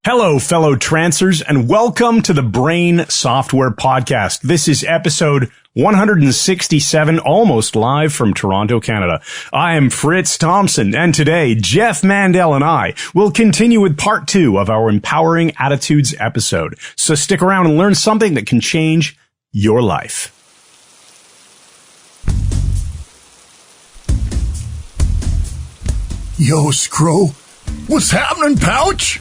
Hello, fellow trancers, and welcome to the Brain Software Podcast. This is episode 167, almost live from Toronto, Canada. I am Fritz Thompson, and today, Jeff Mandel and I will continue with part 2 of our Empowering Attitudes episode. So stick around and learn something that can change your life. Yo, Scro, what's happening, Pouch?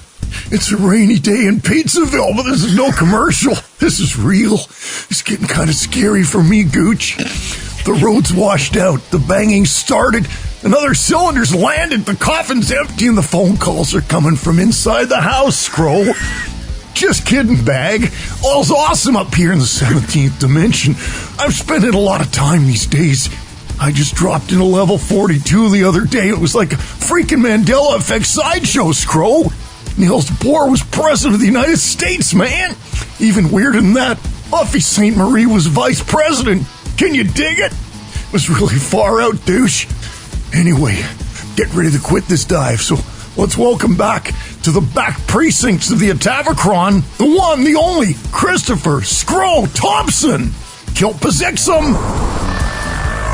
It's a rainy day in Pizzaville, but this is no commercial. This is real. It's getting kind of scary for me, Gooch. The road's washed out, the banging started, another cylinder's landed, the coffin's empty, and the phone calls are coming from inside the house, Scro. Just kidding, bag. All's awesome up here in the 17th dimension. I'm spending a lot of time these days. I just dropped into level 42 the other day. It was like a freaking Mandela effect sideshow, Scro. Niels Bohr was president of the United States, man. Even weirder than that, Buffy St. Marie was vice president. Can you dig it? It was really far out, douche. Anyway, get ready to quit this dive, so let's welcome back to the back precincts of the Atavachron, the one, the only, Christopher Scro Thompson. Kilpazixum.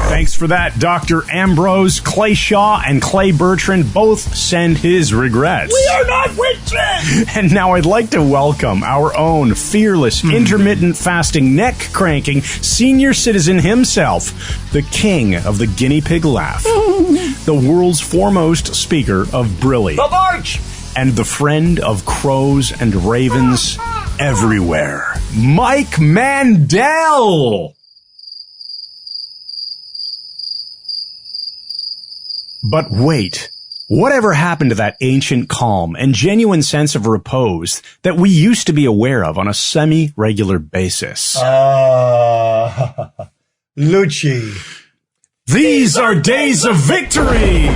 Thanks for that, Dr. Ambrose, Clay Shaw, and Clay Bertrand both send his regrets. We are not witches! And now I'd like to welcome our own fearless, intermittent fasting, neck-cranking senior citizen himself, the king of the guinea pig laugh, the world's foremost speaker of Brilly, The March! and the friend of crows and ravens everywhere, Mike Mandel! But wait, whatever happened to that ancient calm and genuine sense of repose that we used to be aware of on a semi-regular basis? Lucci. These are days of victory!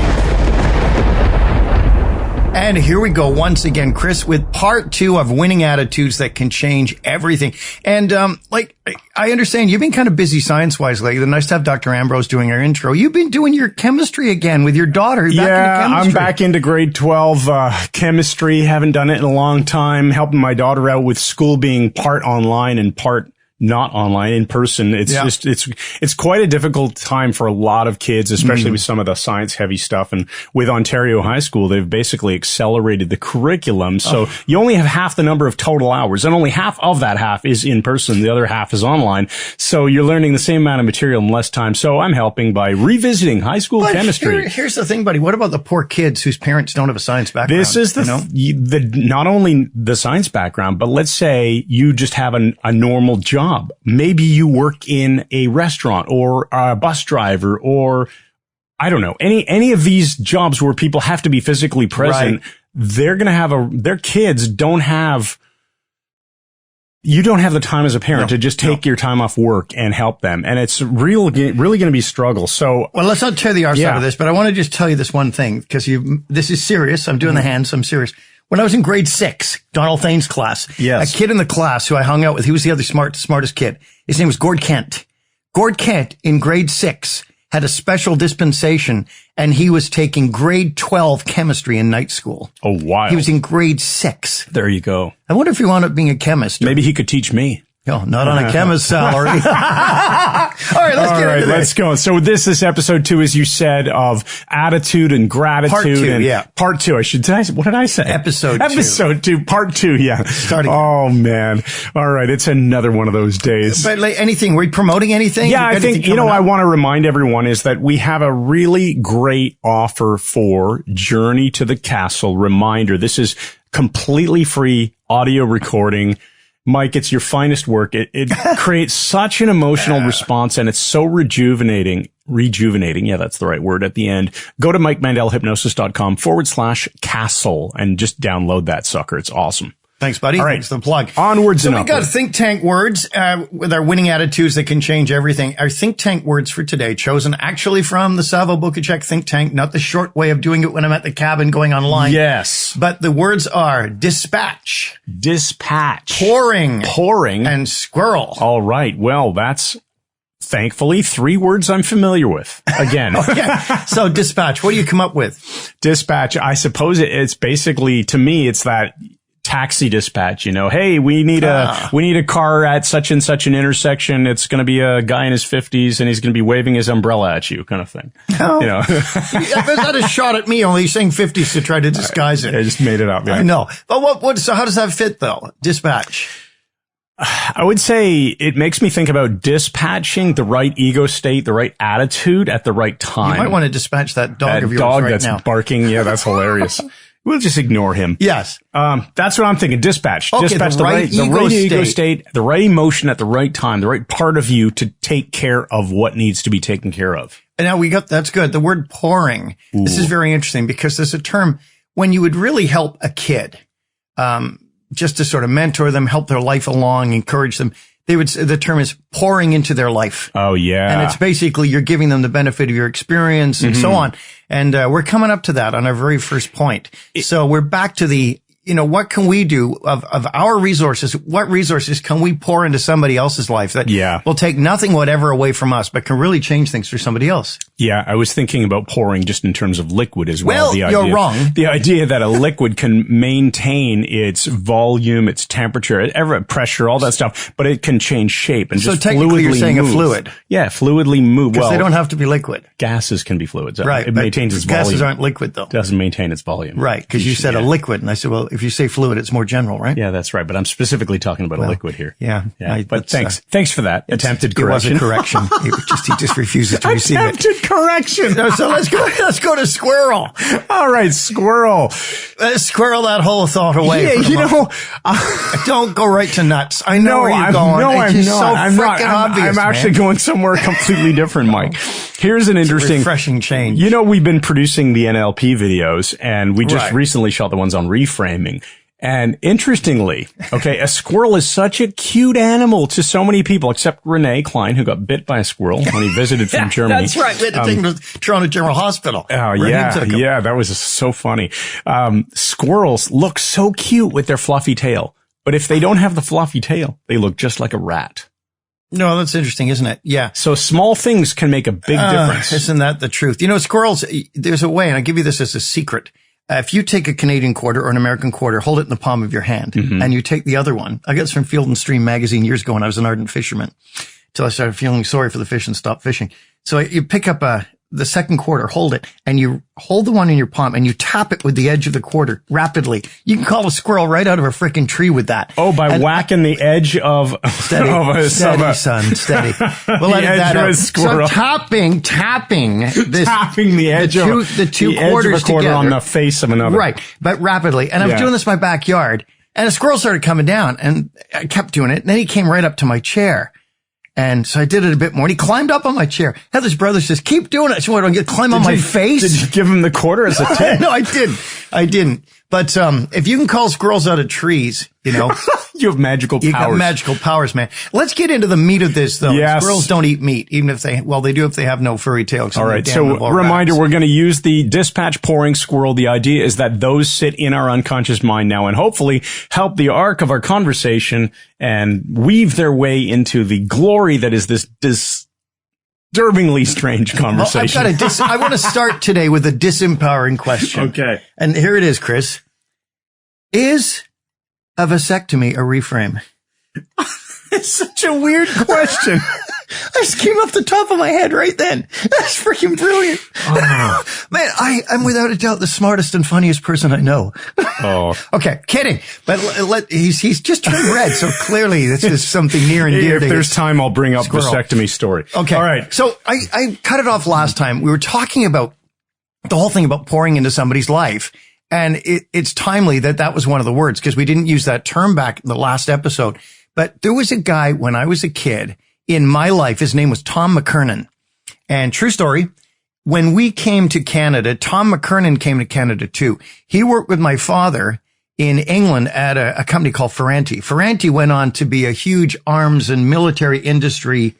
And here we go once again, Chris, with part 2 of Winning Attitudes That Can Change Everything. And, I understand you've been kind of busy science-wise lately. Nice to have Dr. Ambrose doing our intro. You've been doing your chemistry again with your daughter. I'm back into grade 12 chemistry. Haven't done it in a long time. Helping my daughter out with school being part online and part not online, in person. It's quite a difficult time for a lot of kids, especially with some of the science heavy stuff. And with Ontario High School, they've basically accelerated the curriculum. So you only have half the number of total hours, and only half of that half is in person. The other half is online. So you're learning the same amount of material in less time. So I'm helping by revisiting high school chemistry. Here's the thing, buddy. What about the poor kids whose parents don't have a science background? This is the not only the science background, but let's say you just have a normal job. Maybe you work in a restaurant or a bus driver or I don't know, any of these jobs where people have to be physically present. Right. They're going to have their kids don't have, you don't have the time as a parent to just take your time off work and help them. And it's really going to be a struggle. So, well, let's not tear the arse out of this, but I want to just tell you this one thing because this is serious. I'm doing the hands. I'm serious. When I was in grade 6, Donald Thane's class, a kid in the class who I hung out with, he was the other smartest kid. His name was Gord Kent. Gord Kent in grade 6 had a special dispensation and he was taking grade 12 chemistry in night school. Oh, wow. He was in grade 6. There you go. I wonder if he wound up being a chemist. Maybe he could teach me. No, not on a chemist salary. All right, let's get into this. Let's go. So this is episode 2, as you said, of attitude and gratitude. Part 2, Part 2. What did I say? Episode 2. Episode 2, part 2, yeah. Starting. Oh, man. All right, it's another one of those days. But like anything, were you promoting anything? Yeah, I think, I want to remind everyone is that we have a really great offer for Journey to the Castle. Reminder, this is completely free audio recording. Mike, it's your finest work. It creates such an emotional response, and it's so rejuvenating. Yeah, that's the right word at the end. Go to MikeMandelHypnosis.com/castle and just download that sucker. It's awesome. Thanks, buddy. All right. Thanks for the plug. Onwards and upwards. We got think tank words with our winning attitudes that can change everything. Our think tank words for today, chosen actually from the Savo Bukacek think tank, not the short way of doing it when I'm at the cabin going online. Yes. But the words are dispatch, pouring, and squirrel. All right. Well, that's thankfully 3 words I'm familiar with. Again. Okay. So dispatch, what do you come up with? Dispatch, I suppose it's basically, to me, it's that taxi dispatch, hey, we need a car at such and such an intersection. It's going to be a guy in his 50s and he's going to be waving his umbrella at you, kind of thing. Oh. That's not a shot at me, only saying 50s to try to disguise it. I just made it up. Yeah. I know. But so how does that fit though? Dispatch. I would say it makes me think about dispatching the right ego state, the right attitude at the right time. You might want to dispatch that dog of yours right that's now. Barking. Yeah, that's hilarious. We'll just ignore him. Yes. That's what I'm thinking. Dispatch. Okay, Dispatch the right ego state, the right emotion at the right time, the right part of you to take care of what needs to be taken care of. And now that's good. The word pouring. Ooh. This is very interesting because there's a term when you would really help a kid, just to sort of mentor them, help their life along, encourage them. The term is pouring into their life. Oh, yeah. And it's basically you're giving them the benefit of your experience and so on. And we're coming up to that on our very first point. So we're back to the, what can we do of our resources? What resources can we pour into somebody else's life that will take nothing whatever away from us, but can really change things for somebody else? Yeah, I was thinking about pouring just in terms of liquid as well. Well, you're wrong. The idea that a liquid can maintain its volume, its temperature, pressure, all that stuff, but it can change shape and just technically you're saying move. A fluid. Yeah, fluidly move. Because they don't have to be liquid. Gases can be fluids. Right. It maintains its volume. Gases aren't liquid though. It doesn't maintain its volume. Right. Because you said a liquid. And I said, well, if you say fluid, it's more general, right? Yeah, that's right. But I'm specifically talking about a liquid here. Yeah. But thanks for that attempted correction. It was a correction. He just refuses to receive it. Attempted correction. So let's go to squirrel. All right, squirrel. Squirrel that whole thought away. Yeah, don't go right to nuts. I know where you're going. No, I'm not. I'm not. I'm actually going somewhere completely different, Mike. Here's an interesting, refreshing change. We've been producing the NLP videos, and we just recently shot the ones on reframing. And interestingly, a squirrel is such a cute animal to so many people, except Renee Klein, who got bit by a squirrel when he visited from Germany. That's right. We had to take him to Toronto General Hospital. Oh, yeah, that was so funny. Squirrels look so cute with their fluffy tail, but if they don't have the fluffy tail, they look just like a rat. No, that's interesting, isn't it? Yeah. So small things can make a big difference. Isn't that the truth? Squirrels, there's a way, and I'll give you this as a secret. If you take a Canadian quarter or an American quarter, hold it in the palm of your hand, and you take the other one. I got this from Field and Stream magazine years ago when I was an ardent fisherman, till I started feeling sorry for the fish and stopped fishing. So you pick up the second quarter, hold it, and you hold the one in your palm and you tap it with the edge of the quarter rapidly. You can call a squirrel right out of a freaking tree with that. Oh, by whacking the edge of steady, son, steady. We'll edit that out. So tapping the edge of the two quarters together on the face of another. Right, but rapidly. And I'm doing this in my backyard, and a squirrel started coming down, and I kept doing it. And then he came right up to my chair. And so I did it a bit more. And he climbed up on my chair. Heather's brother says, keep doing it. So I don't climb on my face. Did you give him the quarter as a tip? No, I didn't. But, if you can call squirrels out of trees, you have magical powers. You got magical powers, man. Let's get into the meat of this, though. Yes. Squirrels don't eat meat, even if they do if they have no furry tails. All right. So reminder, we're going to use the dispatch pouring squirrel. The idea is that those sit in our unconscious mind now and hopefully help the arc of our conversation and weave their way into the glory that is this disturbingly strange conversation. Well, I want to start today with a disempowering question. Okay. And here it is, Chris. Is a vasectomy a reframe? It's such a weird question. I just came off the top of my head right then. That's freaking brilliant. Oh. Man, I'm without a doubt the smartest and funniest person I know. Oh. Okay, kidding. But he's just turned red, so clearly this is something near and dear to If there's time, I'll bring up vasectomy story. Okay. All right. So I cut it off last time. We were talking about the whole thing about pouring into somebody's life. And it's timely that was one of the words, because we didn't use that term back in the last episode. But there was a guy when I was a kid in my life. His name was Tom McKernan. And true story, when we came to Canada, Tom McKernan came to Canada too. He worked with my father in England at a company called Ferranti. Ferranti went on to be a huge arms and military industry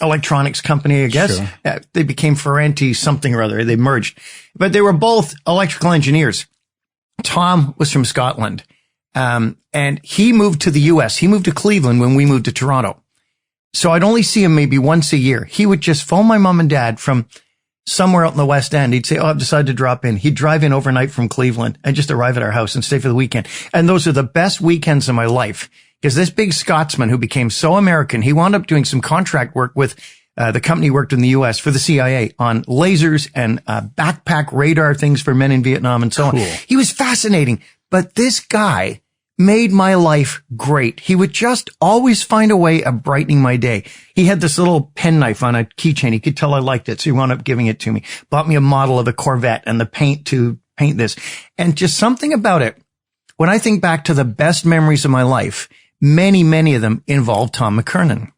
electronics company, I guess. Sure. They became Ferranti something or other. They merged. But they were both electrical engineers. Tom was from Scotland. And he moved to the U.S. He moved to Cleveland when we moved to Toronto. So I'd only see him maybe once a year. He would just phone my mom and dad from somewhere out in the West End. He'd say, I've decided to drop in. He'd drive in overnight from Cleveland and just arrive at our house and stay for the weekend. And those are the best weekends of my life, because this big Scotsman who became so American, he wound up doing some contract work with the company he worked in the U.S. for the CIA on lasers and backpack radar things for men in Vietnam and so on. He was fascinating. But this guy made my life great. He would just always find a way of brightening my day. He had this little penknife on a keychain. He could tell I liked it, so he wound up giving it to me. Bought me a model of a Corvette and the paint to paint this. And just something about it. When I think back to the best memories of my life, many, many of them involve Tom McKernan.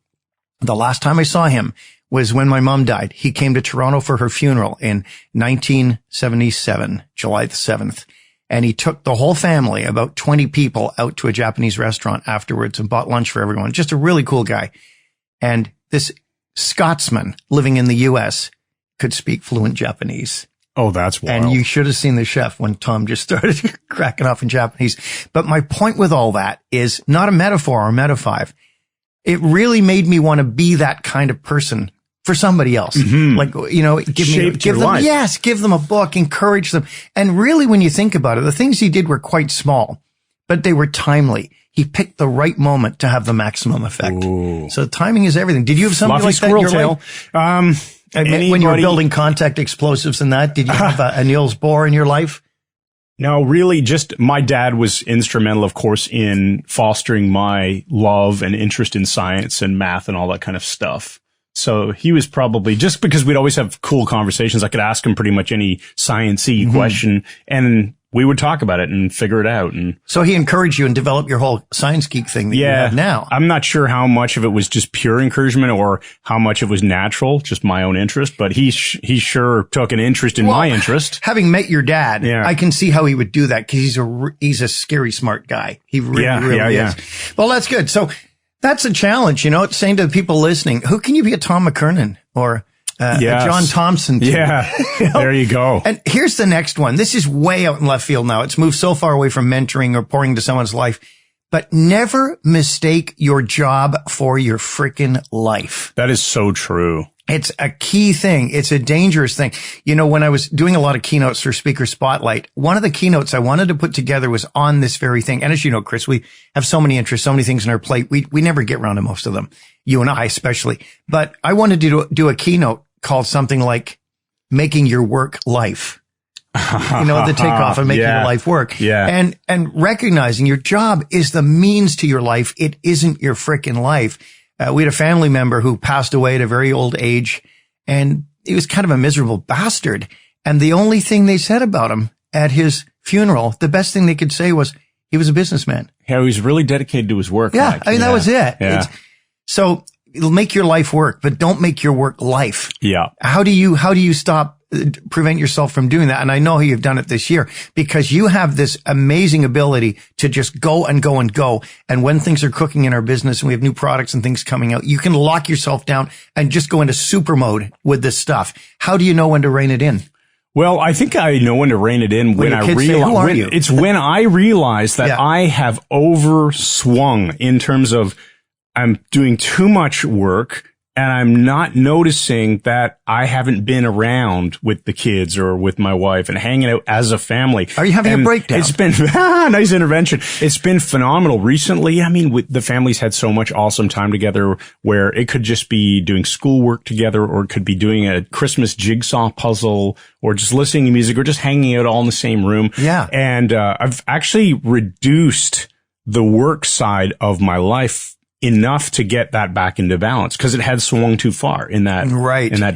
The last time I saw him was when my mom died. He came to Toronto for her funeral in 1977, July the 7th. And he took the whole family, about 20 people, out to a Japanese restaurant afterwards and bought lunch for everyone. Just a really cool guy. And this Scotsman living in the U.S. could speak fluent Japanese. Oh, that's wild. And you should have seen the chef when Tom just started cracking off in Japanese. But my point with all that is not a metaphor or meta 5. It really made me want to be that kind of person for somebody else. Like, you know, give them life. Yes, give them a book, encourage them. And really, when you think about it, the things he did were quite small, but they were timely. He picked the right moment to have the maximum effect. Ooh. So timing is everything. Did you have something like that in your life? When you were building contact explosives and that, did you have a Niels Bohr in your life? No, really, just my dad was instrumental, of course, in fostering my love and interest in science and math and all that kind of stuff. So he was probably, just because we'd always have cool conversations, I could ask him pretty much any science-y question, and we would talk about it and figure it out. And so he encouraged you and developed your whole science geek thing that you have now. I'm not sure how much of it was just pure encouragement or how much it was natural, just my own interest, but he sure took an interest in my interest. Having met your dad, I can see how he would do that, because he's a scary smart guy. He really is. Well, that's good. So that's a challenge, you know. It's saying to the people listening, who can you be a Tom McKernan or a John Thompson? Yeah, you know? There you go. And here's the next one. This is way out in left field now. It's moved so far away from mentoring or pouring into someone's life. But never mistake your job for your freaking life. That is so true. It's a key thing. It's a dangerous thing. You know, when I was doing a lot of keynotes for Speaker Spotlight, one of the keynotes I wanted to put together was on this very thing. And as you know, Chris, we have so many interests, so many things on our plate. We never get around to most of them. You and I especially. But I wanted to do a keynote called something like Making Your Work Life. You know, the takeoff of making your life work. And recognizing your job is the means to your life. It isn't your frickin' life. We had a family member who passed away at a very old age, and he was kind of a miserable bastard. And the only thing they said about him at his funeral, the best thing they could say was he was a businessman. Yeah, he was really dedicated to his work. Yeah, I mean, that was it. Yeah. So it'll make your life work, but don't make your work life. Yeah. How do you prevent yourself from doing that? And I know you've done it this year, because you have this amazing ability to just go and go and go. And when things are cooking in our business and we have new products and things coming out, you can lock yourself down and just go into super mode with this stuff. How do you know when to rein it in? Well, I think I know when to rein it in when I realize it's when I realize that I have overswung in terms of I'm doing too much work, and I'm not noticing that I haven't been around with the kids or with my wife and hanging out as a family. Are you having a breakdown? It's been nice intervention. It's been phenomenal recently. I mean, the family's had so much awesome time together, where it could just be doing schoolwork together, or it could be doing a Christmas jigsaw puzzle, or just listening to music, or just hanging out all in the same room. Yeah. And I've actually reduced the work side of my life enough to get that back into balance, because it had swung too far in that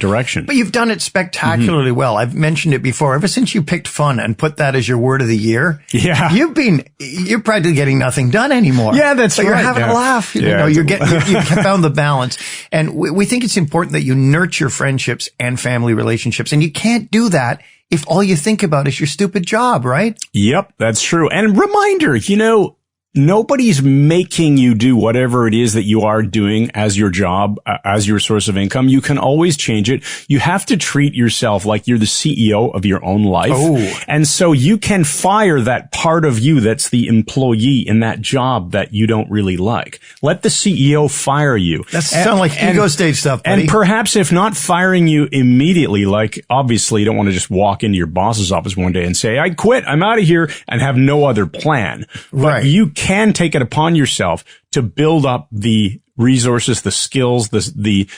direction. But you've done it spectacularly well. I've mentioned it before. Ever since you picked fun and put that as your word of the year, you're practically getting nothing done anymore. Yeah, that's right. You're having a laugh. You know, you found the balance. And we think it's important that you nurture friendships and family relationships. And you can't do that if all you think about is your stupid job, right? Yep, that's true. And reminder, you know, nobody's making you do whatever it is that you are doing as your job, as your source of income. You can always change it. You have to treat yourself like you're the CEO of your own life. Oh. And so you can fire that part of you that's the employee in that job that you don't really like. Let the CEO fire you. That sounds like ego stage stuff, buddy. And perhaps if not firing you immediately, like obviously you don't want to just walk into your boss's office one day and say, I quit, I'm out of here, and have no other plan. But you can take it upon yourself to build up the resources, the skills, the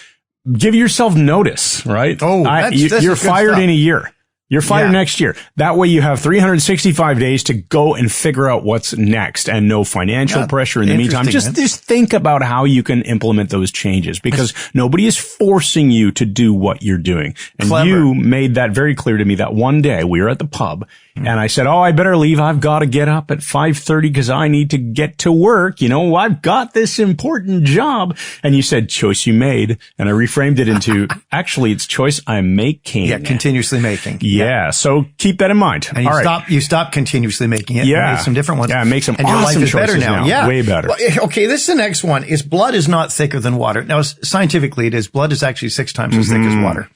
give yourself notice, right? Oh, you're fired in a year. You're fired next year. That way you have 365 days to go and figure out what's next and no financial pressure in the meantime. Just think about how you can implement those changes because nobody is forcing you to do what you're doing. And you made that very clear to me that one day we were at the pub and I said, I better leave. I've got to get up at 5:30 because I need to get to work. I've got this important job. And you said, choice you made. And I reframed it into, actually, it's choice I'm making. Yeah, continuously making. Yeah. So keep that in mind. And you stop continuously making it. Yeah. And make some different ones. Yeah. Make some and awesome your life is choices better now. Yeah. Way better. Well, okay. This is the next one is blood is not thicker than water. Now, scientifically it is. Blood is actually 6 times as thick as water.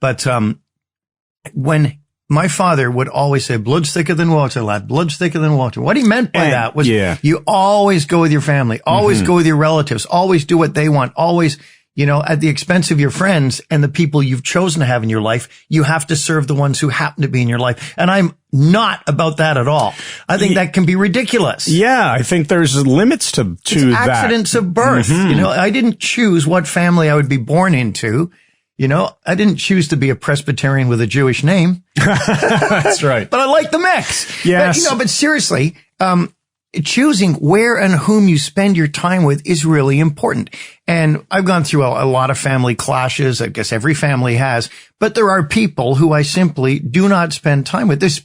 But, when my father would always say, blood's thicker than water, lad. Blood's thicker than water. What he meant by that was you always go with your family, always go with your relatives, always do what they want, always, at the expense of your friends and the people you've chosen to have in your life, you have to serve the ones who happen to be in your life. And I'm not about that at all. I think that can be ridiculous. Yeah, I think there's limits to that. Accidents of birth. I didn't choose what family I would be born into. I didn't choose to be a Presbyterian with a Jewish name. That's right. But I like the mix. Yes. But seriously, choosing where and whom you spend your time with is really important. And I've gone through a lot of family clashes. I guess every family has. But there are people who I simply do not spend time with. There's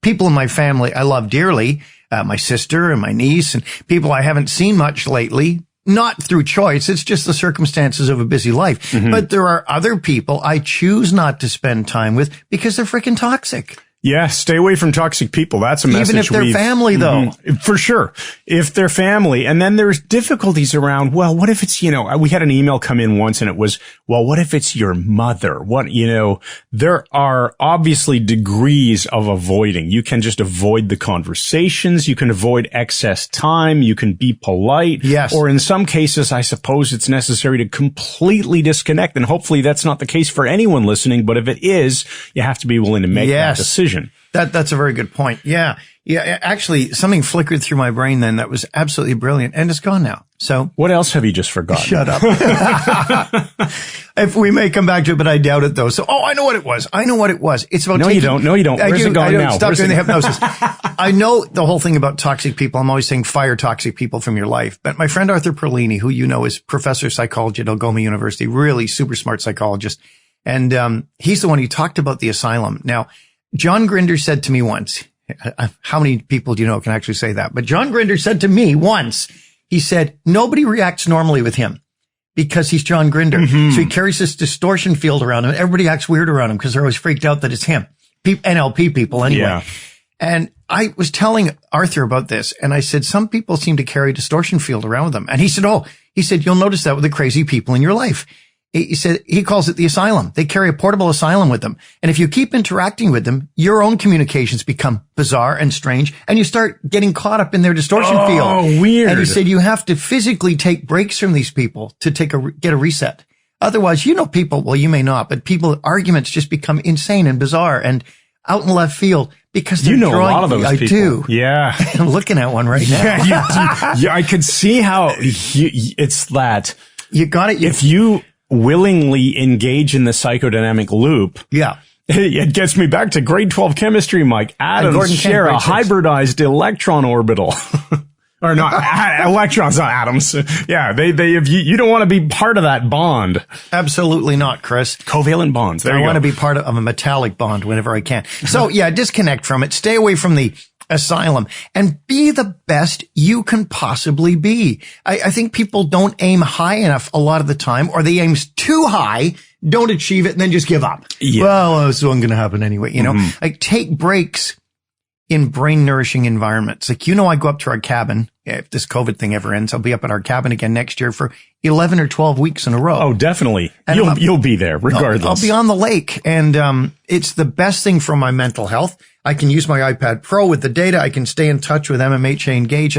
people in my family I love dearly, my sister and my niece and people I haven't seen much lately. Not through choice. It's just the circumstances of a busy life. But there are other people I choose not to spend time with because they're freaking toxic. Yeah, stay away from toxic people. That's a message. Even if they're family, though. For sure. If they're family. And then there's difficulties around, well, what if it's, we had an email come in once and it was, well, what if it's your mother? There are obviously degrees of avoiding. You can just avoid the conversations. You can avoid excess time. You can be polite. Yes. Or in some cases, I suppose it's necessary to completely disconnect. And hopefully that's not the case for anyone listening. But if it is, you have to be willing to make that decision. That's a very good point. Yeah. Actually, something flickered through my brain then that was absolutely brilliant, and it's gone now. So what else have you just forgotten? Shut up. If we may come back to it, but I doubt it though. So, I know what it was. It's about you don't. Where's it gone now? Stop doing the hypnosis. I know the whole thing about toxic people. I'm always saying fire toxic people from your life. But my friend Arthur Perlini, who is professor of psychology at Algoma University, really super smart psychologist. And he's the one who talked about the asylum. Now, John Grinder said to me once, how many people do you know can actually say that? But John Grinder said to me once, he said, nobody reacts normally with him because he's John Grinder. So he carries this distortion field around him. Everybody acts weird around him because they're always freaked out that it's him. NLP people anyway. Yeah. And I was telling Arthur about this and I said, some people seem to carry a distortion field around with them. And he said, you'll notice that with the crazy people in your life. He said, he calls it the asylum. They carry a portable asylum with them. And if you keep interacting with them, your own communications become bizarre and strange and you start getting caught up in their distortion field. Oh, weird. And he said, you have to physically take breaks from these people to get a reset. Otherwise, people, well, you may not, but arguments just become insane and bizarre and out in left field because they're a lot of those people. I do. Yeah. I'm looking at one right now. Yeah, I could see how it's that. You got it. If you willingly engage in the psychodynamic loop. Yeah. It gets me back to grade 12 chemistry, Mike. Atoms share a hybridized electron orbital. Or not, electrons, not atoms. Yeah, if you don't want to be part of that bond. Absolutely not, Chris. Covalent bonds. I want to be part of a metallic bond whenever I can. So disconnect from it. Stay away from the asylum and be the best you can possibly be. I think people don't aim high enough a lot of the time, or they aim too high, don't achieve it, and then just give up. Yeah. Well, this wasn't going to happen anyway. Like take breaks. in brain nourishing environments. Like, I go up to our cabin. If this COVID thing ever ends, I'll be up at our cabin again next year for 11 or 12 weeks in a row. Oh, definitely. You'll be there regardless. I'll be on the lake, and it's the best thing for my mental health. I can use my iPad Pro with the data. I can stay in touch with MMHA Engage.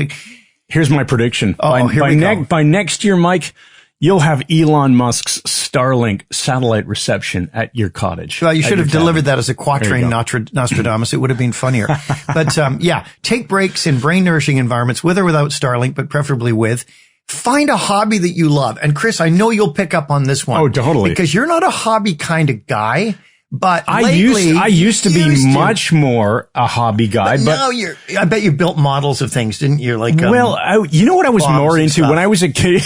Here's my prediction. Here we go. By next year, Mike, you'll have Elon Musk's Starlink satellite reception at your cottage. Well, you should have delivered that as a quatrain Nostradamus. It would have been funnier. But take breaks in brain nourishing environments with or without Starlink, but preferably with. Find a hobby that you love. And Chris, I know you'll pick up on this one. Oh, totally. Because you're not a hobby kind of guy. But I used to be much more a hobby guy, but now I bet you built models of things, didn't you? Like, you know what I was more into stuff. when I was a kid?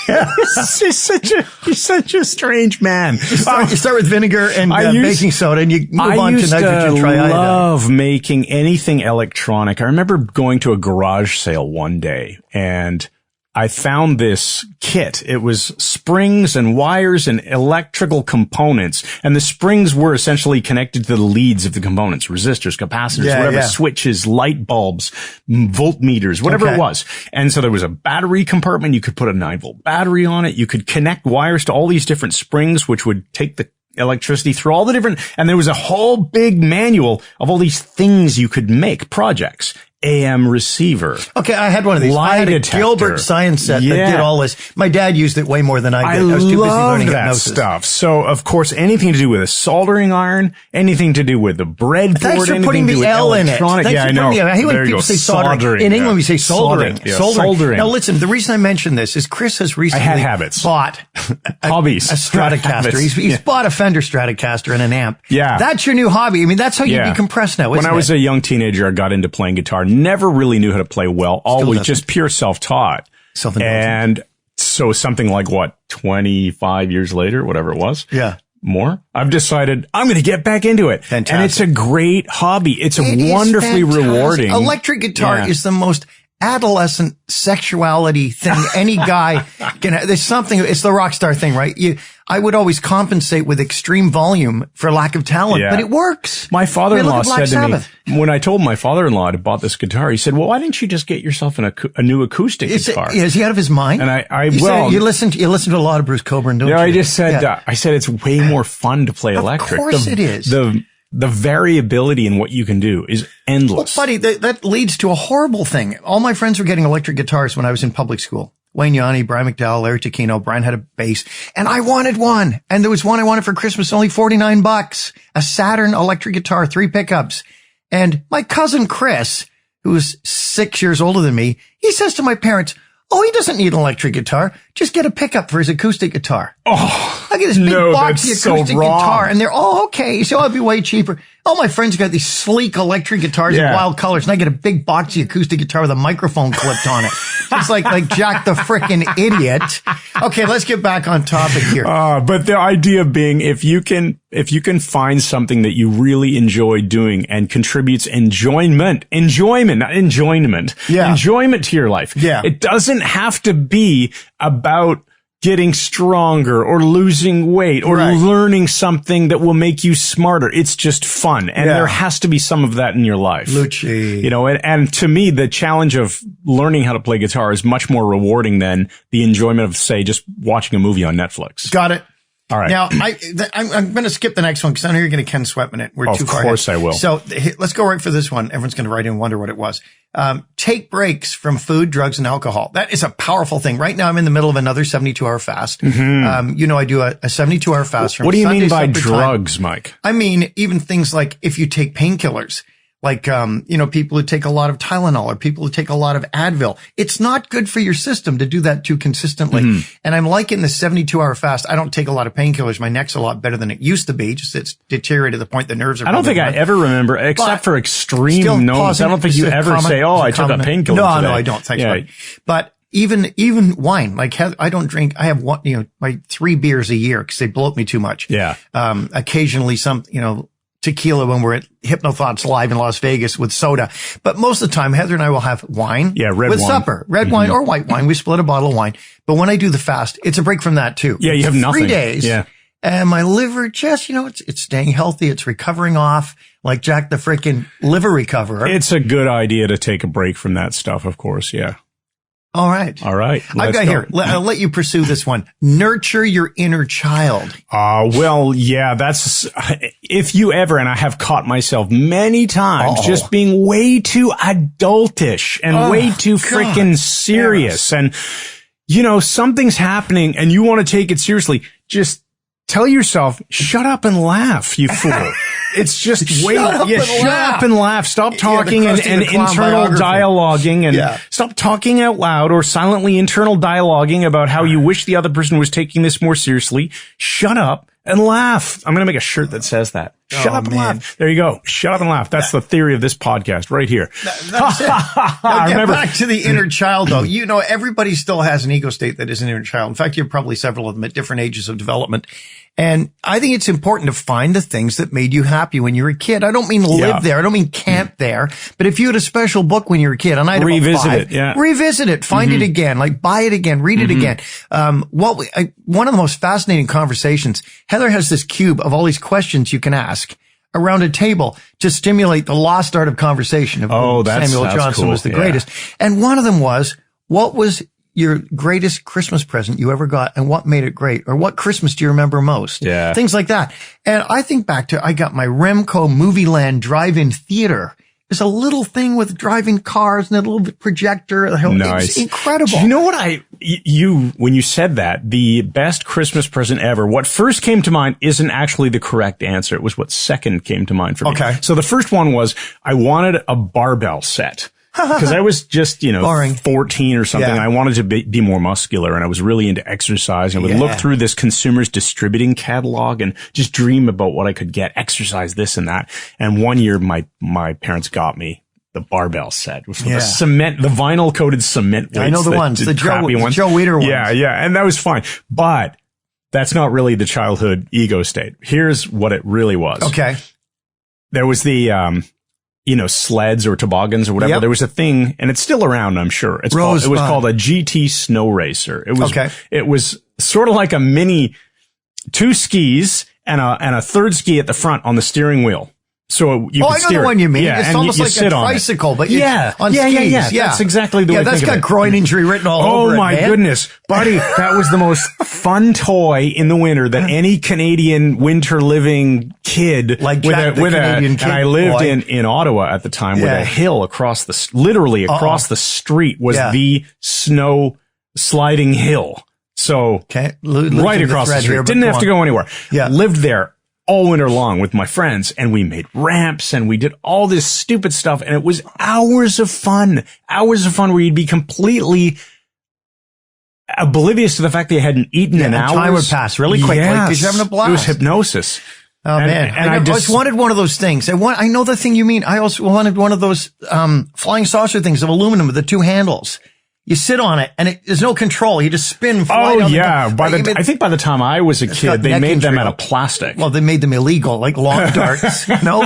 You're such a strange man. You start with vinegar and baking soda, and you move on to nitrogen triiodide. I love making anything electronic. I remember going to a garage sale one day, and I found this kit. It was springs and wires and electrical components. And the springs were essentially connected to the leads of the components, resistors, capacitors, switches, light bulbs, voltmeters, whatever it was. And so there was a battery compartment. You could put a 9-volt battery on it. You could connect wires to all these different springs, which would take the electricity through all the different, and there was a whole big manual of all these things you could make, projects. AM receiver. Okay, I had one of these. I had a Gilbert science set that did all this. My dad used it way more than I did. I was too busy learning hypnosis. Stuff. So, of course, anything to do with a soldering iron, anything to do with the breadboard, thanks for putting the L in it. Yeah, I know. I hate when people say soldering. In England, we say soldering. Soldering. Now, listen, the reason I mention this is Chris has recently bought Hobbies. A Stratocaster. He's bought a Fender Stratocaster and an amp. Yeah. That's your new hobby. I mean, that's how you decompress now, isn't it? When I was a young teenager, I got into playing guitar. Never really knew how to play well. Always just pure self-taught. And so something like 25 years later, whatever it was. Yeah. More. I've decided I'm going to get back into it. Fantastic. And it's a great hobby. It's wonderfully rewarding. Electric guitar is the most adolescent sexuality thing any guy can have. There's something, it's the rock star thing, right? I would always compensate with extreme volume for lack of talent, but it works. My father-in-law said to me, when I told my father-in-law I'd bought this guitar, he said, well, why didn't you just get yourself a new acoustic guitar? Is he out of his mind? And you listen to a lot of Bruce Coburn, don't you? I just said, I said, it's way more fun to play electric. Of course it is. The variability in what you can do is endless. Well, buddy, that leads to a horrible thing. All my friends were getting electric guitars when I was in public school. Wayne Yanni, Brian McDowell, Larry Taquino, Brian had a bass, and I wanted one. And there was one I wanted for Christmas, only $49, a Saturn electric guitar, 3 pickups. And my cousin Chris, who was 6 years older than me, he says to my parents, oh, he doesn't need an electric guitar. Just get a pickup for his acoustic guitar. Oh, I get this big boxy acoustic guitar, and they're, okay, so it'll be way cheaper. All my friends got these sleek electric guitars in wild colors, and I get a big boxy acoustic guitar with a microphone clipped on it. It's like Jack the frickin' idiot. Okay, let's get back on topic here. But the idea being, if you can find something that you really enjoy doing and contributes enjoyment to your life. Yeah. It doesn't have to be about getting stronger or losing weight or learning something that will make you smarter. It's just fun. And there has to be some of that in your life. Lucci. And to me, the challenge of learning how to play guitar is much more rewarding than the enjoyment of, say, just watching a movie on Netflix. Got it. All right. Now, I'm going to skip the next one because I know you're going to Ken Sweatman it. We're too far ahead. Of course I will. So let's go right for this one. Everyone's going to write in and wonder what it was. Take breaks from food, drugs, and alcohol. That is a powerful thing. Right now, I'm in the middle of another 72-hour fast. Mm-hmm. I do a 72-hour fast from What do you Sunday mean by drugs, Mike? I mean, even things like if you take painkillers. Like, people who take a lot of Tylenol or people who take a lot of Advil. It's not good for your system to do that too consistently. Mm-hmm. And I'm liking the 72-hour fast. I don't take a lot of painkillers. My neck's a lot better than it used to be. Just it's deteriorated to the point the nerves are. I don't think I ever remember, except for extreme notes. I don't think you ever say, I took a painkiller today. No, I don't. Thanks, buddy. But even wine, like I don't drink. I have one, like 3 beers a year because they bloat me too much. Yeah. Occasionally tequila when we're at Hypnothoughts Live in Las Vegas with soda. But most of the time, Heather and I will have wine with supper. Red wine or white wine. We split a bottle of wine. But when I do the fast, it's a break from that too. Yeah, you have nothing. 3 days. Yeah. And my liver just, it's staying healthy. It's recovering off like Jack the freaking liver recoverer. It's a good idea to take a break from that stuff, of course. Yeah. All right. I've got here. I'll let you pursue this one. Nurture your inner child. Well, yeah, that's, if you ever, and I have caught myself many times just being way too adultish and way too freaking serious. And, something's happening and you want to take it seriously. Just tell yourself, shut up and laugh, you fool. It's just shut up and laugh. Stop talking and internal dialoguing and stop talking out loud or silently internal dialoguing about how you wish the other person was taking this more seriously. Shut up and laugh. I'm going to make a shirt that says that. Shut up and laugh. There you go. Shut up and laugh. That's the theory of this podcast right here. That's it. Now get back to the inner child, though. Everybody still has an ego state that is an inner child. In fact, you have probably several of them at different ages of development. And I think it's important to find the things that made you happy when you were a kid. I don't mean live there. I don't mean camp there. But if you had a special book when you were a kid, and I revisit it, find it again, like buy it again, read it again. One of the most fascinating conversations, Heather has this cube of all these questions you can ask around a table to stimulate the lost art of conversation. Samuel Johnson was the greatest. And one of them was, what was your greatest Christmas present you ever got and what made it great? Or what Christmas do you remember most? Yeah. Things like that. And I think back to, I got my Remco Movie Land drive-in theater. It's a little thing with driving cars and a little projector. Nice. It's incredible. Do you know what when you said that, the best Christmas present ever, what first came to mind isn't actually the correct answer. It was what second came to mind for me. Okay. So the first one was, I wanted a barbell set. Because I was just, 14 or something. And I wanted to be more muscular and I was really into exercise. And I would look through this consumer's distributing catalog and just dream about what I could get, exercise, this and that. And one year my parents got me the barbell set with the vinyl coated cement weights. I know the ones, the Joe Weider ones. Yeah. And that was fine. But that's not really the childhood ego state. Here's what it really was. Okay. There was the, sleds or toboggans or whatever. There was a thing, and it's still around, I'm sure. It was called a GT Snow Racer. It was sort of like a mini 2 skis and a third ski at the front on the steering wheel. So you can steer. I know the one you mean. Yeah, it's almost like a tricycle, but on skis. Yeah, that's exactly the way I think of it. That's got groin injury written all over it. Oh my goodness, buddy. That was the most fun toy in the winter that any Canadian winter living kid and I lived in Ottawa at the time with a hill across literally across the street was the snow sliding hill. So right across the street. Didn't have to go anywhere. Yeah. Lived there all winter long with my friends, and we made ramps and we did all this stupid stuff, and it was hours of fun where you'd be completely oblivious to the fact that you hadn't eaten in hours. Time would pass really quickly because you're having a blast. It was hypnosis. Oh man. And I just wanted one of those things. I know the thing you mean. I also wanted one of those, flying saucer things of aluminum with the 2 handles. You sit on it and there's no control. You just spin. I think by the time I was a kid, they made them out of plastic. Well, they made them illegal, like long darts. No?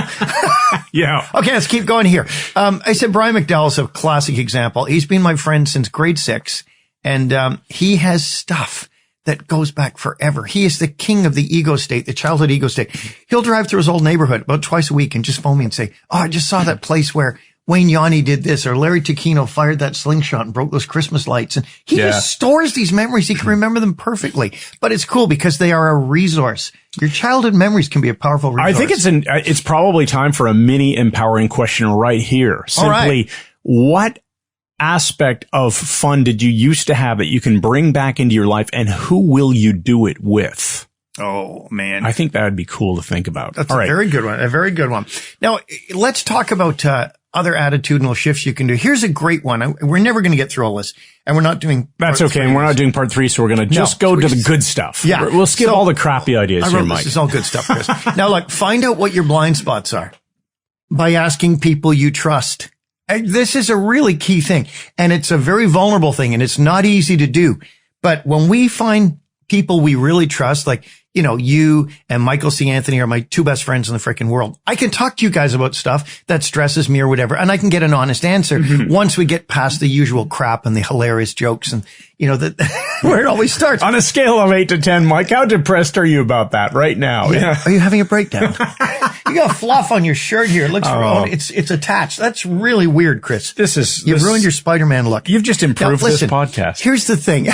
Yeah. Okay, let's keep going here. I said Brian McDowell is a classic example. He's been my friend since grade 6 and, he has stuff that goes back forever. He is the king of the ego state, the childhood ego state. He'll drive through his old neighborhood about twice a week and just phone me and say, "Oh, I just saw that place where Wayne Yanni did this, or Larry Tacchino fired that slingshot and broke those Christmas lights." And he just stores these memories. He can remember them perfectly. But it's cool because they are a resource. Your childhood memories can be a powerful resource. I think it's probably time for a mini empowering question right here. Simply, what aspect of fun did you used to have that you can bring back into your life, and who will you do it with? Oh, man. I think that would be cool to think about. That's a very good one. A very good one. Now, let's talk about other attitudinal shifts you can do. Here's a great one. We're never going to get through all this, and we're not doing That's okay, and we're not doing part 3, so we're going to just go to the good stuff. Yeah. We'll skip all the crappy ideas here, Mike. This is all good stuff, Chris. Now, look, find out what your blind spots are by asking people you trust. This is a really key thing, and it's a very vulnerable thing, and it's not easy to do. But when we find people we really trust, like, you and Michael C. Anthony are my two best friends in the freaking world. I can talk to you guys about stuff that stresses me or whatever, and I can get an honest answer once we get past the usual crap and the hilarious jokes and, where it always starts. On a scale of 8 to 10, Mike, how depressed are you about that right now? Yeah. Are you having a breakdown? You got fluff on your shirt here. It looks wrong. It's attached. That's really weird, Chris. You've ruined your Spider-Man look. You've just improved this podcast. Here's the thing.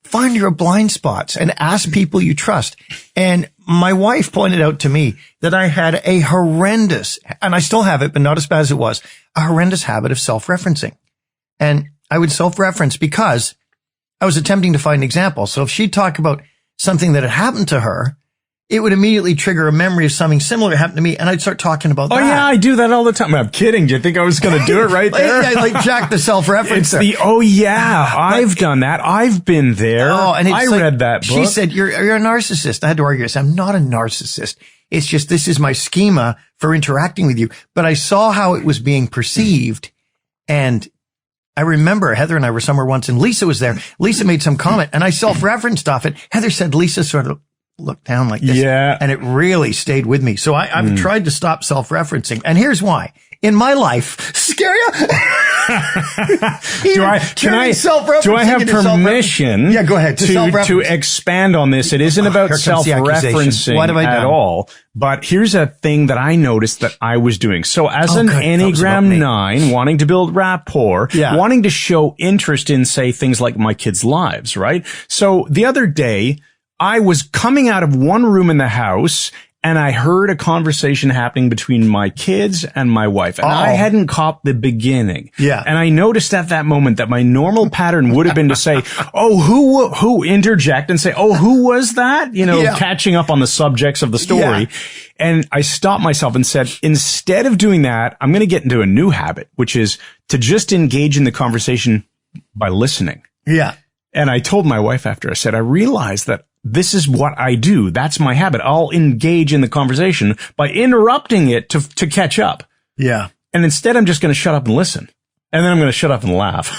Find your blind spots and ask people you trust. And my wife pointed out to me that I had a horrendous, and I still have it, but not as bad as it was, a horrendous habit of self-referencing. And I would self-reference because I was attempting to find an example. So if she'd talk about something that had happened to her, it would immediately trigger a memory of something similar happened to me, and I'd start talking about that. Oh, yeah, I do that all the time. I'm kidding. Do you think I was going to do it right there? like Jack the self-referencer. It's I've done that. I've been there. Oh, and I read that book. She said, you're a narcissist. I had to argue. I said, I'm not a narcissist. It's just, this is my schema for interacting with you. But I saw how it was being perceived, and I remember Heather and I were somewhere once, and Lisa was there. Lisa made some comment, and I self-referenced off it. Heather said Lisa sort of looked down like this. Yeah. And it really stayed with me. So I've tried to stop self-referencing. And here's why. In my life, scare you? Do I have permission? Yeah, go ahead. To expand on this. It isn't about self-referencing at all. But here's a thing that I noticed that I was doing. So as an Enneagram 9, wanting to build rapport, wanting to show interest in, say, things like my kids' lives, right? So the other day, I was coming out of one room in the house, and I heard a conversation happening between my kids and my wife. And I hadn't caught the beginning. Yeah. And I noticed at that moment that my normal pattern would have been to say, who interject and say, who was that? Catching up on the subjects of the story. Yeah. And I stopped myself and said, instead of doing that, I'm going to get into a new habit, which is to just engage in the conversation by listening. Yeah. And I told my wife after, I said, I realized that this is what I do. That's my habit. I'll engage in the conversation by interrupting it to catch up. Yeah. And instead, I'm just going to shut up and listen. And then I'm going to shut up and laugh.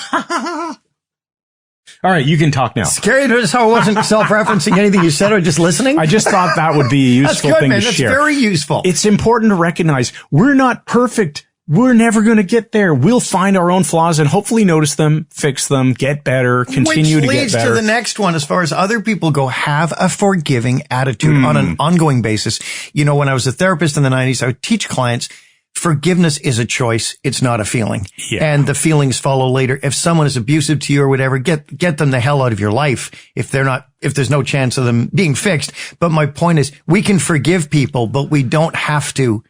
All right, you can talk now. Scary to notice how I wasn't self-referencing anything you said or just listening. I just thought that would be a useful thing to share. That's very useful. It's important to recognize we're not perfect. We're never going to get there. We'll find our own flaws and hopefully notice them, fix them, get better, continue to get better. Which leads to the next one. As far as other people go, have a forgiving attitude on an ongoing basis. When I was a therapist in the 90s, I would teach clients forgiveness is a choice. It's not a feeling. Yeah. And the feelings follow later. If someone is abusive to you or whatever, get them the hell out of your life if there's no chance of them being fixed. But my point is we can forgive people, but we don't have to.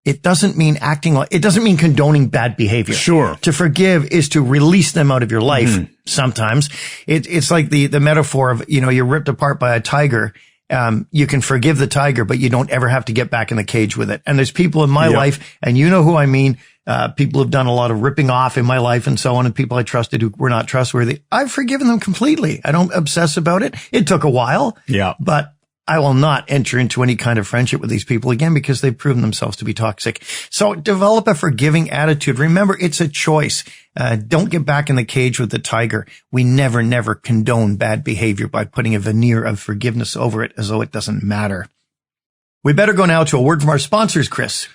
It doesn't mean it doesn't mean condoning bad behavior. Sure. To forgive is to release them out of your life. Sometimes it's like the metaphor of, you're ripped apart by a tiger. You can forgive the tiger, but you don't ever have to get back in the cage with it. And there's people in my life, and you know who I mean. People have done a lot of ripping off in my life and so on, and people I trusted who were not trustworthy. I've forgiven them completely. I don't obsess about it. It took a while. Yeah. But I will not enter into any kind of friendship with these people again because they've proven themselves to be toxic. So develop a forgiving attitude. Remember, it's a choice. Don't get back in the cage with the tiger. We never condone bad behavior by putting a veneer of forgiveness over it as though it doesn't matter. We better go now to a word from our sponsors, Chris.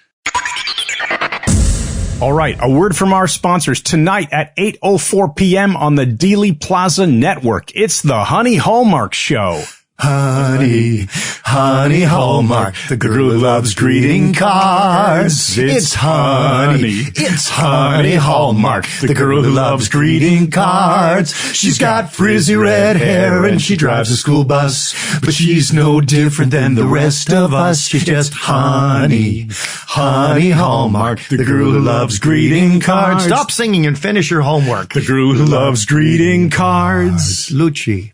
All right, a word from our sponsors tonight at 8:04 p.m. on the Dealey Plaza Network. It's the Honey Hallmark Show. Honey, honey Hallmark, the girl who loves greeting cards. It's honey Hallmark, the girl who loves greeting cards. She's got frizzy red hair and she drives a school bus, but she's no different than the rest of us. She's just honey Hallmark, the girl who loves greeting cards. Stop singing and finish your homework. The girl who loves greeting cards. Lucci.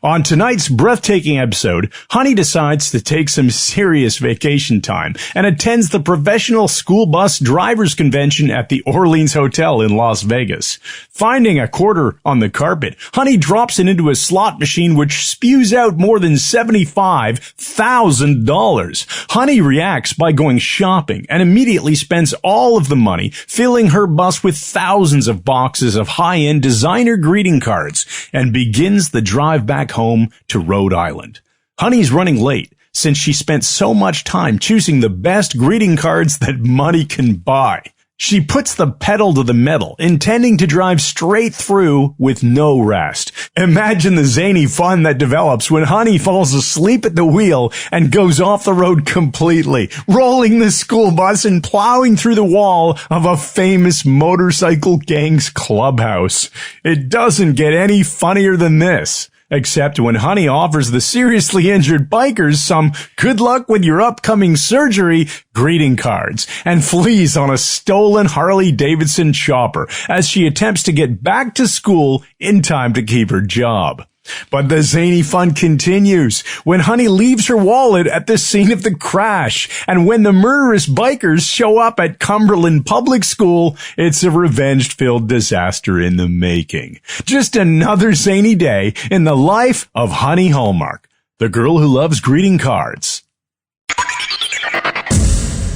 On tonight's breathtaking episode, Honey decides to take some serious vacation time and attends the Professional School Bus Drivers Convention at the Orleans Hotel in Las Vegas. Finding a quarter on the carpet, Honey drops it into a slot machine which spews out more than $75,000. Honey reacts by going shopping and immediately spends all of the money, filling her bus with thousands of boxes of high-end designer greeting cards, and begins the drive back home to Rhode Island. Honey's running late since she spent so much time choosing the best greeting cards that money can buy. She puts the pedal to the metal, intending to drive straight through with no rest. Imagine the zany fun that develops when Honey falls asleep at the wheel and goes off the road completely, rolling the school bus and plowing through the wall of a famous motorcycle gang's clubhouse. It doesn't get any funnier than this. Except when Honey offers the seriously injured bikers some good luck with your upcoming surgery greeting cards and flees on a stolen Harley-Davidson chopper as she attempts to get back to school in time to keep her job. But the zany fun continues when Honey leaves her wallet at the scene of the crash. And when the murderous bikers show up at Cumberland Public School, it's a revenge-filled disaster in the making. Just another zany day in the life of Honey Hallmark, the girl who loves greeting cards.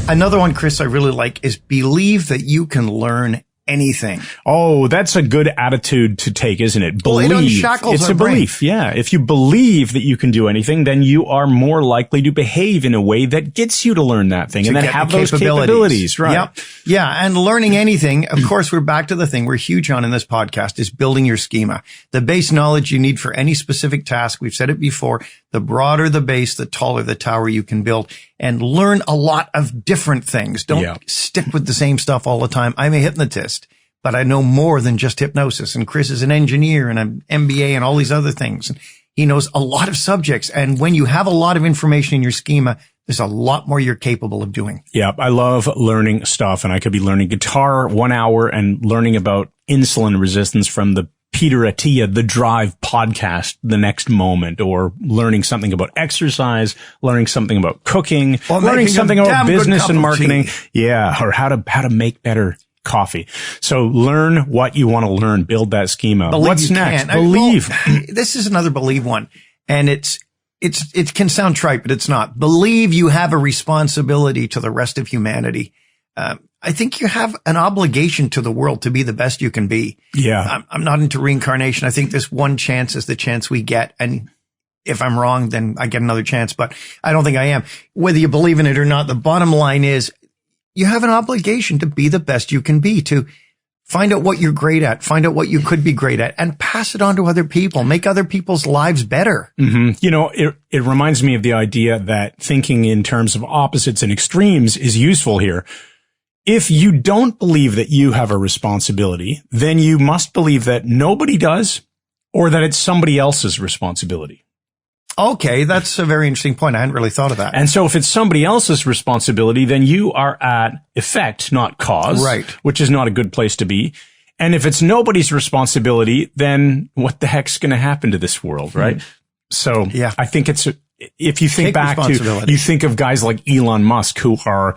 Another one, Chris, I really like is believe that you can learn anything. Oh, that's a good attitude to take, isn't it? Believe. Well, it unshackles it's our a belief. brain. Yeah. If you believe that you can do anything, then you are more likely to behave in a way that gets you to learn that thing and then have those capabilities. Right. Yep. Yeah. And learning anything, of course, we're back to the thing we're huge on in this podcast is building your schema. The base knowledge you need for any specific task. We've said it before. The broader the base, the taller the tower you can build, and learn a lot of different things. Don't stick with the same stuff all the time. I'm a hypnotist, but I know more than just hypnosis. And Chris is an engineer and an MBA and all these other things. And he knows a lot of subjects. And when you have a lot of information in your schema, there's a lot more you're capable of doing. Yeah, I love learning stuff, and I could be learning guitar 1 hour and learning about insulin resistance from the Peter Attia, The Drive podcast the next moment, or learning something about exercise, learning something about cooking, or learning something about business and marketing. Yeah, or how to make better coffee. So learn what you want to learn, build that schema. What's next? Believe. This is another believe one. And it can sound trite, but it's not. Believe you have a responsibility to the rest of humanity. I think you have an obligation to the world to be the best you can be. Yeah. I'm not into reincarnation. I think this one chance is the chance we get. And if I'm wrong, then I get another chance, but I don't think I am. Whether you believe in it or not, the bottom line is you have an obligation to be the best you can be, to find out what you're great at, find out what you could be great at, and pass it on to other people, make other people's lives better. Mm-hmm. You know, it reminds me of the idea that thinking in terms of opposites and extremes is useful here. If you don't believe that you have a responsibility, then you must believe that nobody does, or that it's somebody else's responsibility. Okay, that's a very interesting point. I hadn't really thought of that. And so if it's somebody else's responsibility, then you are at effect, not cause, right? Which is not a good place to be. And if it's nobody's responsibility, then what the heck's going to happen to this world, right? So yeah, I think if you think back to, you think of guys like Elon Musk who are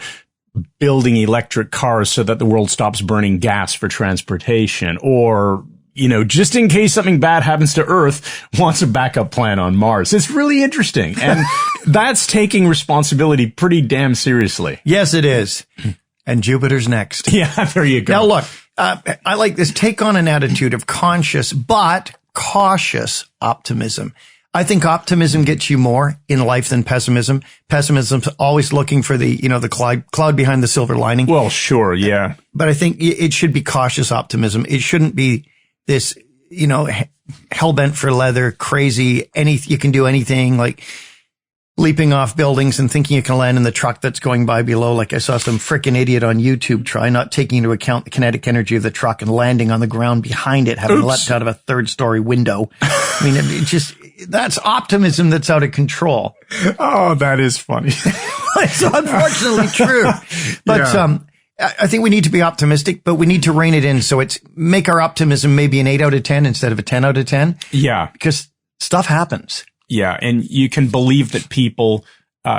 building electric cars so that the world stops burning gas for transportation, or, you know, just in case something bad happens to Earth, wants a backup plan on Mars. It's really interesting. And that's taking responsibility pretty damn seriously. Yes, it is. And Jupiter's next. Yeah, there you go. Now look, I like this. Take on an attitude of conscious but cautious optimism. I think optimism gets you more in life than pessimism. Pessimism's always looking for the cloud behind the silver lining. Well, sure. Yeah. But I think it should be cautious optimism. It shouldn't be this, hell-bent for leather, crazy, you can do anything, like leaping off buildings and thinking you can land in the truck that's going by below. Like I saw some frickin' idiot on YouTube try, not taking into account the kinetic energy of the truck and landing on the ground behind it, having leapt out of a 3rd-story window. I mean, that's optimism that's out of control. Oh, that is funny. It's unfortunately true. But, I think we need to be optimistic, but we need to rein it in. So make our optimism maybe an 8 out of 10 instead of a 10 out of 10. Yeah. Because stuff happens. Yeah. And you can believe that people,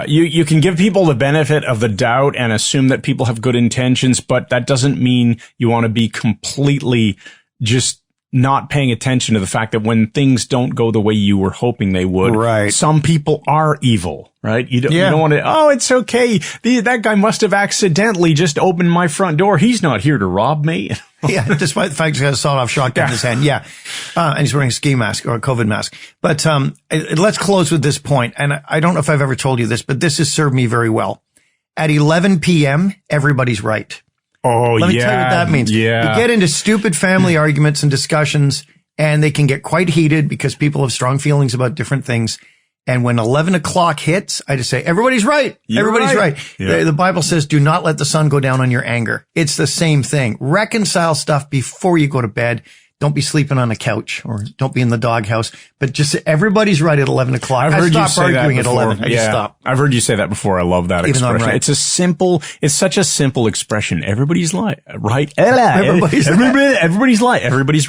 you can give people the benefit of the doubt and assume that people have good intentions, but that doesn't mean you want to be completely just not paying attention to the fact that when things don't go the way you were hoping they would, right, some people are evil, right? You don't want to, oh, it's okay. That guy must have accidentally just opened my front door. He's not here to rob me. Yeah, despite the fact he's got a sawed-off shotgun in his hand. Yeah. And he's wearing a ski mask or a COVID mask. But let's close with this point. And I don't know if I've ever told you this, but this has served me very well. At 11 p.m., everybody's right. Oh, Let me tell you what that means. Yeah. You get into stupid family arguments and discussions, and they can get quite heated because people have strong feelings about different things. And when 11 o'clock hits, I just say, everybody's right. Everybody's right. Yeah. The Bible says, do not let the sun go down on your anger. It's the same thing. Reconcile stuff before you go to bed. Don't be sleeping on a couch or don't be in the doghouse, but just everybody's right at 11 o'clock. I've heard you say that arguing before. at 11. I just stop. I've heard you say that before. I love that Even though I'm expression. right. It's such a simple expression. Everybody's right. Everybody's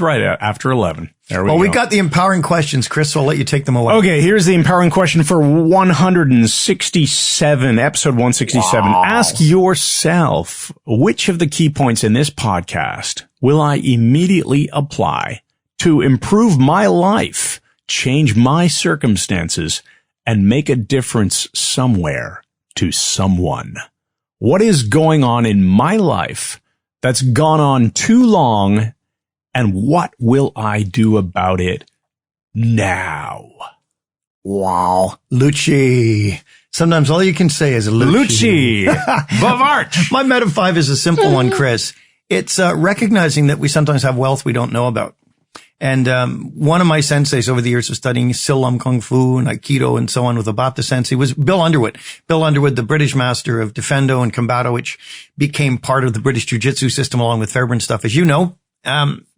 right after 11. There we go. We got the empowering questions, Chris, so I'll let you take them away. Okay, here's the empowering question for 167, episode 167. Wow. Ask yourself, which of the key points in this podcast will I immediately apply to improve my life, change my circumstances, and make a difference somewhere to someone? What is going on in my life that's gone on too long, and what will I do about it now? Wow. Lucci. Sometimes all you can say is Lucci. Bavart. My Meta 5 is a simple one, Chris. It's recognizing that we sometimes have wealth we don't know about. And one of my senseis over the years of studying Silam Kung Fu and Aikido and so on with Abata Sensei was Bill Underwood. Bill Underwood, the British master of Defendo and Combato, which became part of the British Jiu-Jitsu system along with Fairbairn stuff, as you know,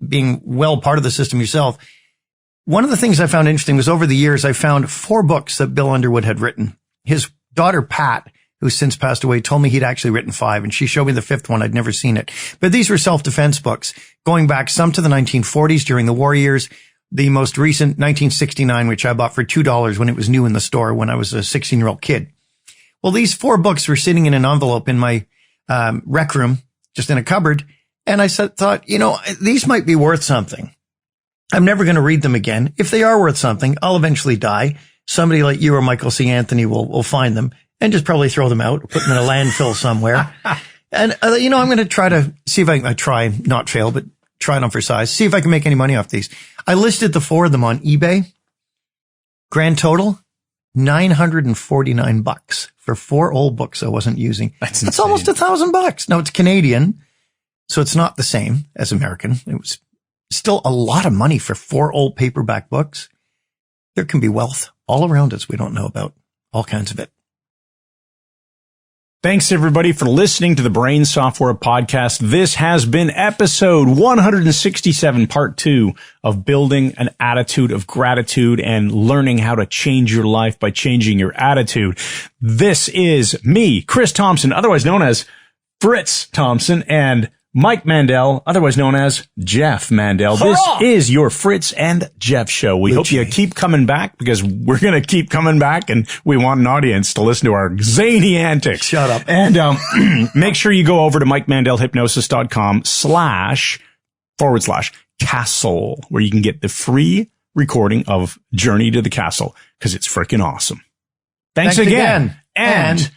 being well part of the system yourself. One of the things I found interesting was over the years, I found 4 books that Bill Underwood had written. His daughter, Pat, who's since passed away, told me he'd actually written 5, and she showed me the 5th one. I'd never seen it. But these were self-defense books, going back some to the 1940s during the war years, the most recent 1969, which I bought for $2 when it was new in the store when I was a 16-year-old kid. Well, these 4 books were sitting in an envelope in my rec room, just in a cupboard, and I thought, these might be worth something. I'm never going to read them again. If they are worth something, I'll eventually die. Somebody like you or Michael C. Anthony will find them and just probably throw them out, put them in a landfill somewhere. And, I'm going to try to see if I try, not fail, but try it on for size, see if I can make any money off these. I listed the 4 of them on eBay. Grand total, $949 for 4 old books I wasn't using. That's almost $1,000. Now it's Canadian, so it's not the same as American. It was still a lot of money for 4 old paperback books. There can be wealth all around us we don't know about, all kinds of it. Thanks, everybody, for listening to the Brain Software Podcast. This has been episode 167, part 2 of building an attitude of gratitude and learning how to change your life by changing your attitude. This is me, Chris Thompson, otherwise known as Fritz Thompson, and Mike Mandel, otherwise known as Jeff Mandel. Hurrah! This is your Fritz and Jeff show. We hope you keep coming back because we're going to keep coming back and we want an audience to listen to our zany antics. Shut up. And make sure you go over to MikeMandelHypnosis.com/castle where you can get the free recording of Journey to the Castle because it's freaking awesome. Thanks again. And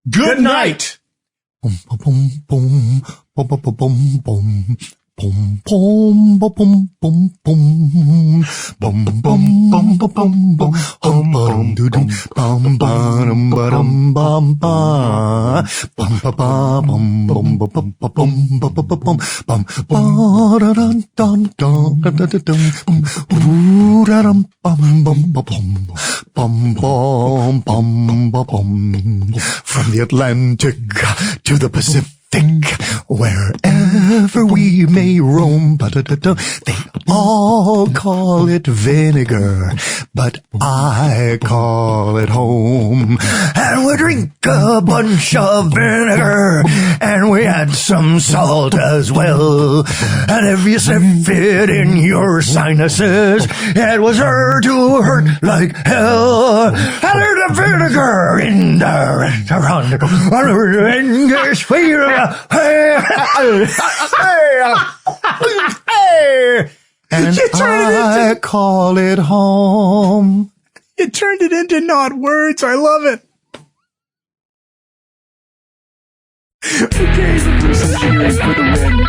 good night. Boom, boom, boom, boom, boom, boom, boom, boom, boom, boom, boom, boom, boom, boom, boom, boom, boom, boom, bum doo doo, bum bum bum bum bum, bum ba ba bum bum bum bum bum bum bum bum ba da dun dun dun dun dun dun, bum da dum bum bum bum bum bum bum bum. From the Atlantic to the Pacific, wherever we may roam, they all call it vinegar, but I call it home. And we drink a bunch of vinegar, and we add some salt as well. And if you sniff it in your sinuses, it was sure to hurt like hell. And there's the vinegar in the restaurant. English and I call it home. You turned it into not words. I love it. Okay, the person cheering for the win.